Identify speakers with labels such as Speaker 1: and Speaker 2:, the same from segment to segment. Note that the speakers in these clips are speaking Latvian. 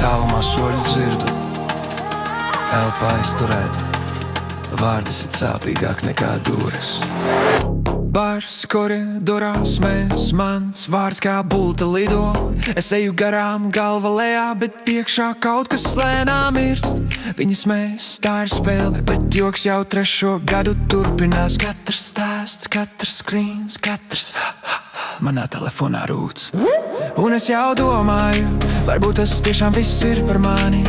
Speaker 1: Tālumā soļu dzirdu, elpa aizturēta, vārdi sit sāpīgāk nekā dūris. Bars koridorās mēs, mans vārds kā bulta lido. Es eju garām, galva lejā, bet iekšā kaut kas lēnām irst. Viņas mēs, tā ir spēle, bet joks jau 3. gadu turpinās. Katrs stāsts, katrs skrīns, katrs manā telefonā rūts. Un es jau domāju, varbūt tas tiešām viss ir par mani.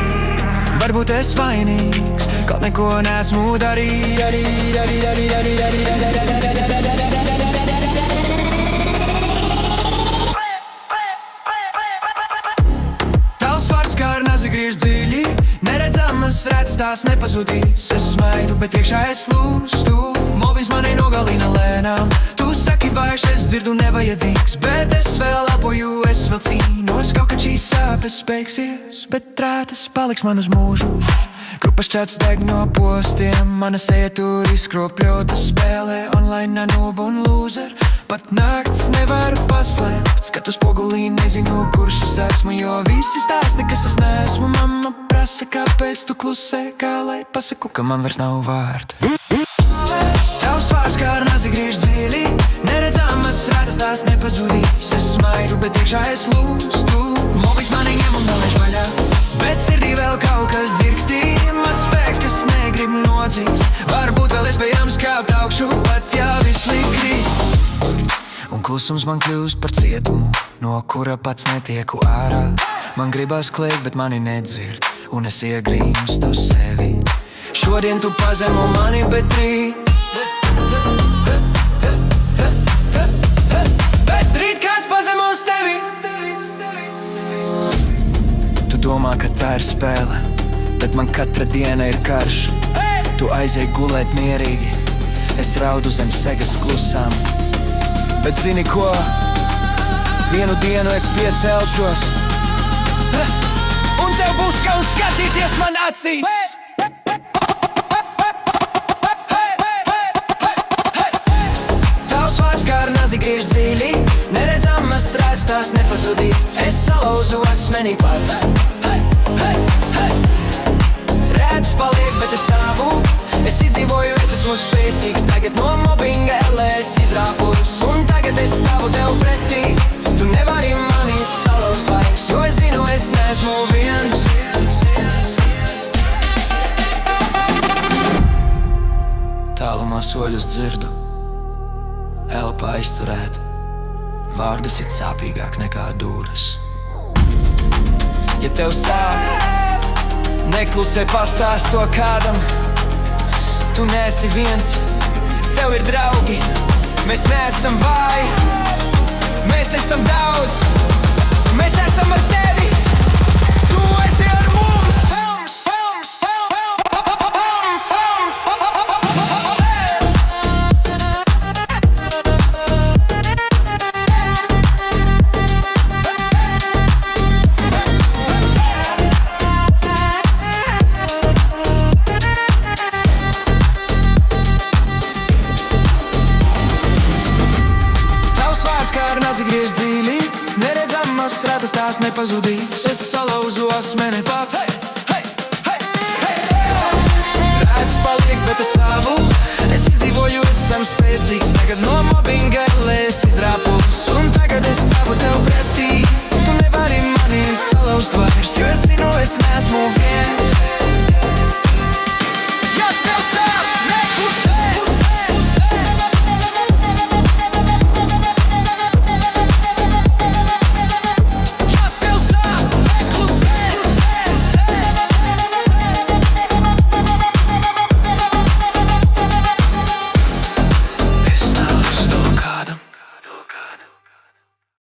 Speaker 1: Varbūt es vainīgs, kaut neko neesmu Tavs vārds kā ar nazi griež dziļi, neredzamas rētas tās nepazudīs. Es smaidu, bet iekšā es lūstu, mobils mani nogalina lēnām. Tu saki vairs, es dzirdu nevajadzīgs, bet es vēl elpoju, es vēl cīnos. Kaut kad šīs sāpes beigsies, bet rētas paliks man uz mūžu. Grupas čats deg no postiem, mana seja tur izkropļota. Spēlē online noob un loser, pat nakts nevaru paslēpt. Skatu spogulī, nezinu, kurš es esmu, jo visi stāsti, kas es neesmu. Mamma prasa, kāpēc tu klusē, kā lai pasaku, ka man vairs nav vārdu. Tavs vārds kā ar nazi griež dziļi, neredzamas rētas tās nepazudīs. Es smaidu, bet iekšā es lūstu, mobils mani ņem un dalēš vaļā. Bet sirdī vēl kaut kas dzirkstī, maz spēks, kas negrib nodzīst. Varbūt vēl iespējams kāpt augšu, pat ja viss liek krist. Un klusums man kļūst par cietumu, no kura pats netieku ārā. Man gribas kliegt, bet mani nedzird, un es iegrimstu sevi. Šodien tu pazemo mani, bet rīt kāds pazemos tevi. Tu domā, ka tā ir spēle, bet man katra diena ir karš. Tu aizej gulēt mierīgi, es raudu zem segas klusām. Bet zini ko? Vienu dienu es piecelšos, un tev būs kauns skatīties man acīs. Tavs vārds kā ar nazi griež dziļi, neredzamas rētas tās nepazudīs. Es salauzu asmeni pats. Rētas paliek, bet es stāvu, es izdzīvoju, es esmu spēcīgs. Tagad no mobbinga es izrāpos, un tagad es stāvu tev pretī. Tu nevari mani salauzt vairs, jo es zinu, es neesmu viens. Tālumā soļus dzirdu, elpa aizturēta, vārdi sit sāpīgāk nekā dūris. Ja tev sāp, neklusē pastāst to kādam. Tu neesi viens, tev ir draugi. Mēs neesam vāji, mēs esam daudz. Mēs esam ar tevi, tu esi ar mums. Kā ar nazi griež dziļi, neredzamas rētas tās nepazudīs. Es salauzu asmeni pats. Rētas paliek, bet es stāvu, es izdzīvoju, esam spēcīgs. Tagad no mobbinga es izrāpos, un tagad es stāvu tev pretī.